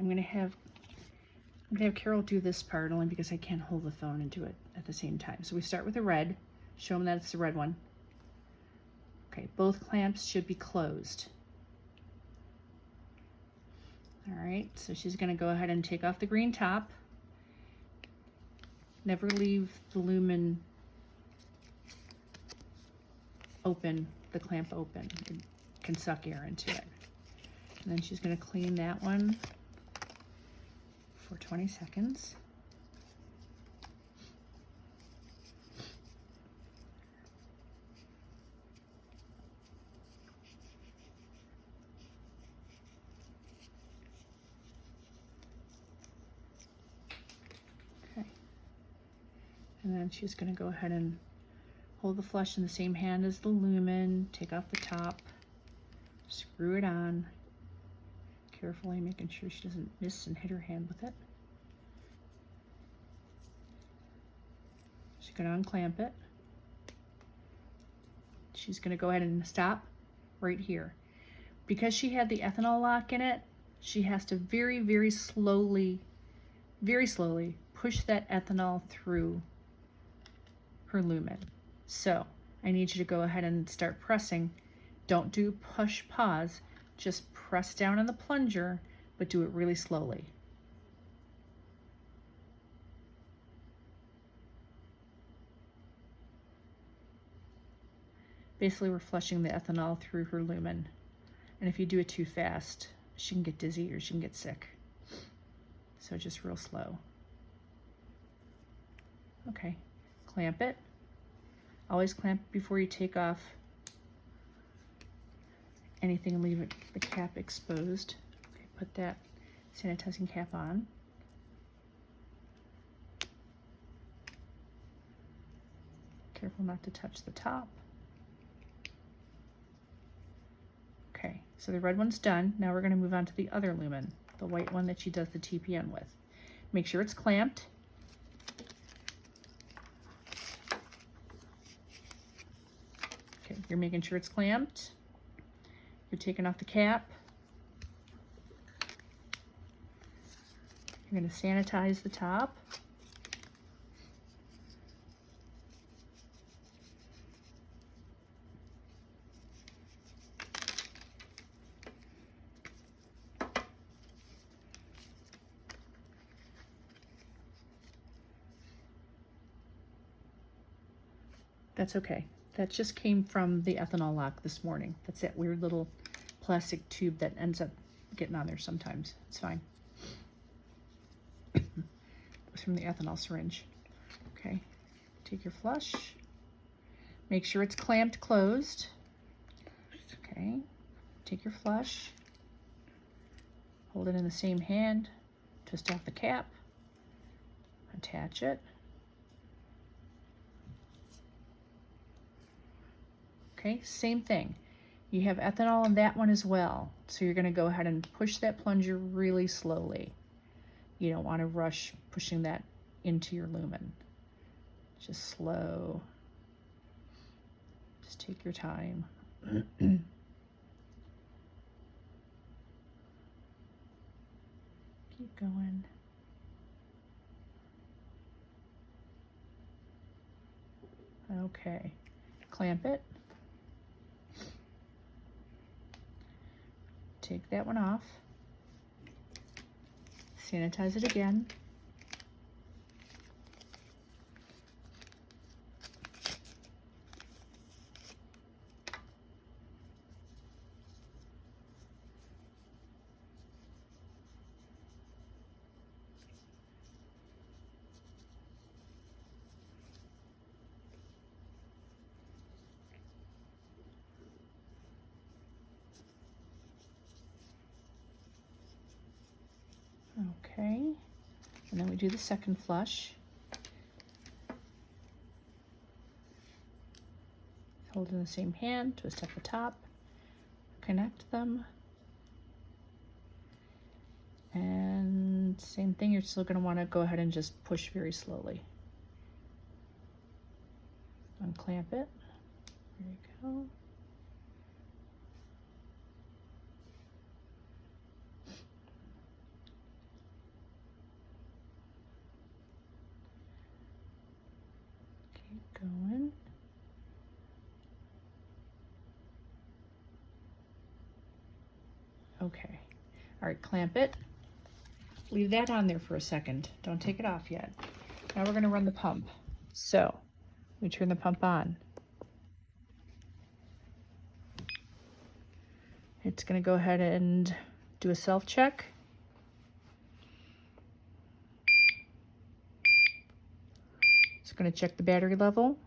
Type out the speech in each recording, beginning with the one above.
gonna have Carol do this part only because I can't hold the phone and do it at the same time. So we start with the red, show them that it's the red one. Okay, both clamps should be closed. All right, so she's gonna go ahead and take off the green top. Never leave the lumen open, the clamp open. It can suck air into it. And then she's gonna clean that one for 20 seconds. Okay. And then she's gonna go ahead and hold the flush in the same hand as the lumen, take off the top, screw it on, carefully making sure she doesn't miss and hit her hand with it. She's going to unclamp it. She's going to go ahead and stop right here. Because she had the ethanol lock in it, she has to very slowly push that ethanol through her lumen. So I need you to go ahead and start pressing. Don't do push pause, just press down on the plunger, but do it really slowly. Basically, we're flushing the ethanol through her lumen. And if you do it too fast, she can get dizzy or she can get sick. So just real slow. Okay, clamp it. Always clamp before you take off anything and leave it, the cap exposed. Okay, put that sanitizing cap on. Careful not to touch the top. Okay, so the red one's done. Now we're going to move on to the other lumen, the white one that she does the TPN with. Make sure it's clamped. Okay, you're making sure it's clamped. You're taking off the cap. You're going to sanitize the top. That's okay. That just came from the ethanol lock this morning. That's that weird little plastic tube that ends up getting on there sometimes. It's fine. It was from the ethanol syringe. Okay, take your flush. Make sure it's clamped closed. Okay, take your flush. Hold it in the same hand. Twist off the cap. Attach it. Okay, same thing. You have ethanol in that one as well. So you're going to go ahead and push that plunger really slowly. You don't want to rush pushing that into your lumen. Just slow. Just take your time. Keep going. Okay, clamp it. Take that one off. Sanitize it again. Okay, and then we do the second flush. Hold in the same hand, twist at the top, connect them. And same thing, you're still going to want to go ahead and just push very slowly. Unclamp it. There you go. Okay. All right, clamp it. Leave that on there for a second. Don't take it off yet. Now we're gonna run the pump. So we turn the pump on. It's gonna go ahead and do a self-check. It's gonna check the battery level.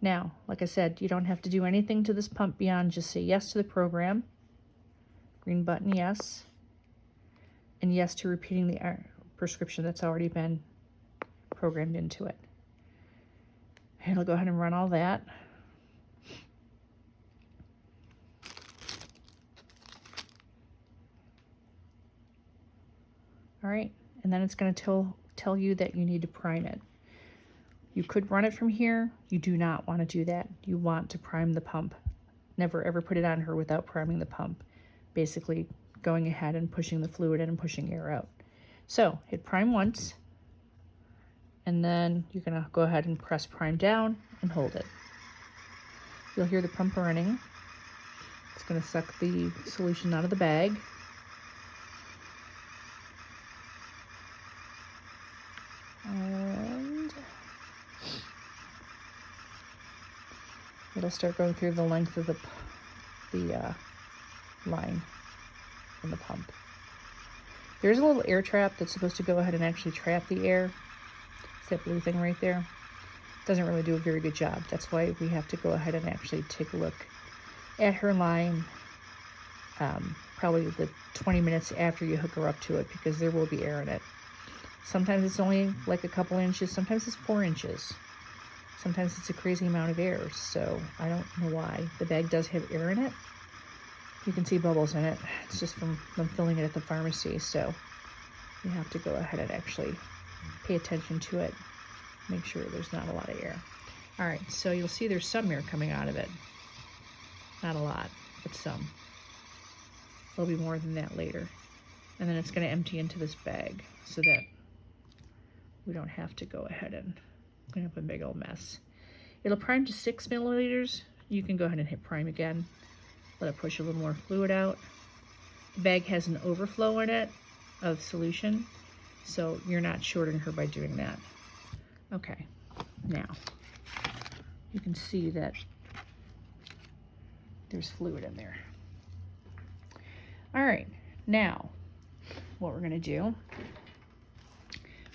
Now, like I said, you don't have to do anything to this pump beyond just say yes to the program. Green button, yes. And yes to repeating the prescription that's already been programmed into it. And it'll go ahead and run all that. All right, and then it's going to tell you that you need to prime it. You could run it from here. You do not want to do that. You want to prime the pump. Never ever put it on her without priming the pump. Basically going ahead and pushing the fluid in and pushing air out. So hit prime once, and then you're going to go ahead and press prime down and hold it. You'll hear the pump running. It's going to suck the solution out of the bag. And it'll start going through the length of the line in the pump. There's a little air trap that's supposed to go ahead and actually trap the air. It's that blue thing right there. Doesn't really do a very good job. That's why we have to go ahead and actually take a look at her line probably the 20 minutes after you hook her up to it, because there will be air in it. Sometimes it's only like a couple inches, sometimes it's 4 inches. Sometimes it's a crazy amount of air, so I don't know why. The bag does have air in it. You can see bubbles in it. It's just from them filling it at the pharmacy, so you have to go ahead and actually pay attention to it. Make sure there's not a lot of air. All right, so you'll see there's some air coming out of it. Not a lot, but some. There'll be more than that later. And then it's going to empty into this bag so that we don't have to go ahead and clean up a big old mess. It'll prime to 6 milliliters. You can go ahead and hit prime again. Let it push a little more fluid out. The bag has an overflow in it of solution, so you're not shorting her by doing that. Okay, now you can see that there's fluid in there. All right, now what we're gonna do,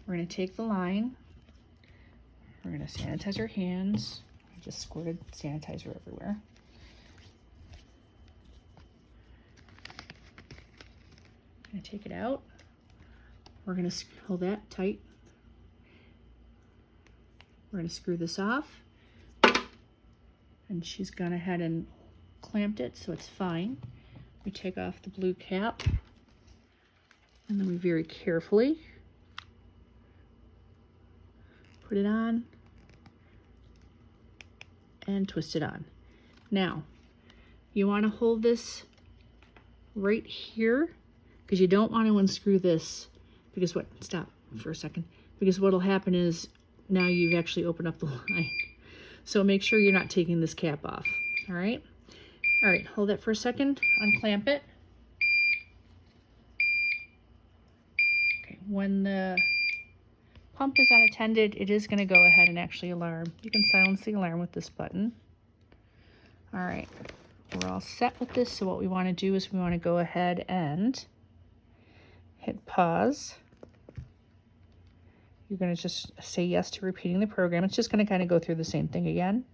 we're gonna take the line, we're gonna sanitize our hands. I just squirted sanitizer everywhere. Gonna take it out. We're gonna hold that tight. We're gonna screw this off, and she's gone ahead and clamped it, so it's fine. We take off the blue cap, and then we very carefully put it on and twist it on. Now, you want to hold this right here, because you don't want to unscrew this, because stop for a second, because what'll happen is now you've actually opened up the line. So make sure you're not taking this cap off, all right? All right, hold that for a second, unclamp it. Okay, when the pump is unattended, it is gonna go ahead and actually alarm. You can silence the alarm with this button. All right, we're all set with this, so what we wanna do is we wanna go ahead and hit pause. You're gonna just say yes to repeating the program. It's just gonna kind of go through the same thing again.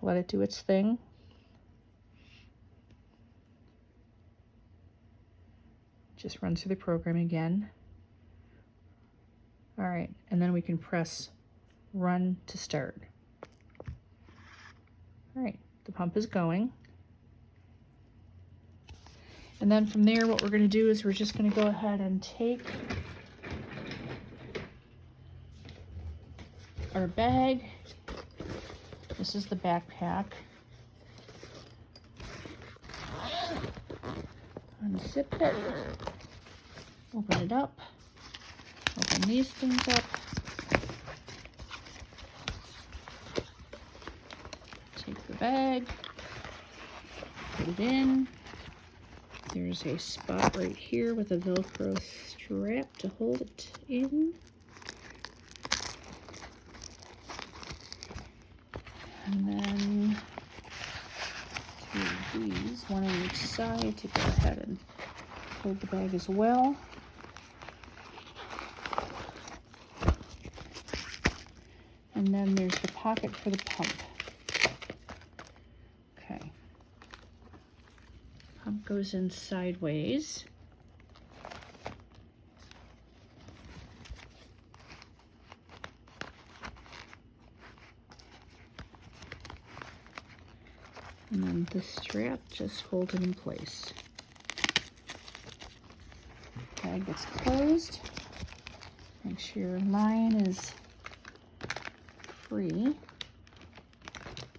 Let it do its thing. Just run through the program again. All right, and then we can press run to start. All right, the pump is going. And then from there, what we're gonna do is we're just gonna go ahead and take our bag. This is the backpack. Unzip it, open it up, open these things up, take bag, put it in. There's a spot right here with a Velcro strap to hold it in. And then two of these, one on each side, to go ahead and hold the bag as well. And then there's the pocket for the pump. Okay. Pump goes in sideways. And then the strap just holds it in place. Bag gets closed. Make sure your line is free.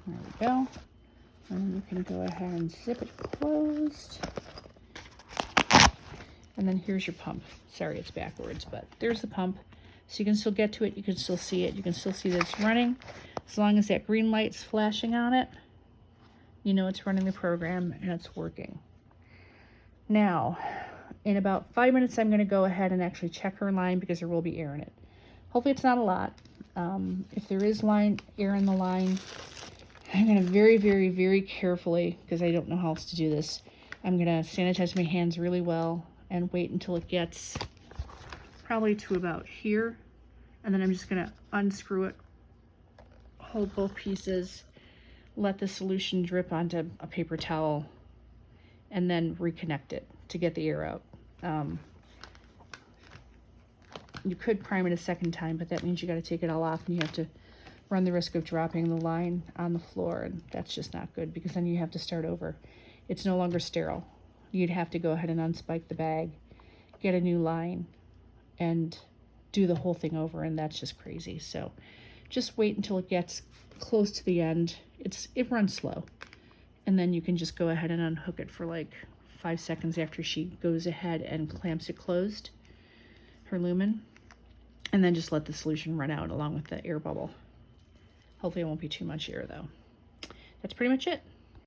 There we go. And you can go ahead and zip it closed. And then here's your pump. Sorry, it's backwards, but there's the pump. So you can still get to it. You can still see it. You can still see that it's running. As long as that green light's flashing on it, you know it's running the program and it's working. Now, in about 5 minutes, I'm going to go ahead and actually check her line because there will be air in it. Hopefully it's not a lot. If there is air in the line, I'm going to very, very, very carefully, because I don't know how else to do this, I'm going to sanitize my hands really well and wait until it gets probably to about here. And then I'm just going to unscrew it, hold both pieces, let the solution drip onto a paper towel, and then reconnect it to get the air out. You could prime it a second time, but that means you got to take it all off and you have to run the risk of dropping the line on the floor, and that's just not good because then you have to start over. It's no longer sterile. You'd have to go ahead and unspike the bag, get a new line, and do the whole thing over, and that's just crazy. So just wait until it gets close to the end. It runs slow, and then you can just go ahead and unhook it for like 5 seconds after she goes ahead and clamps it closed, her lumen, and then just let the solution run out along with the air bubble. Hopefully it won't be too much air though. That's pretty much it.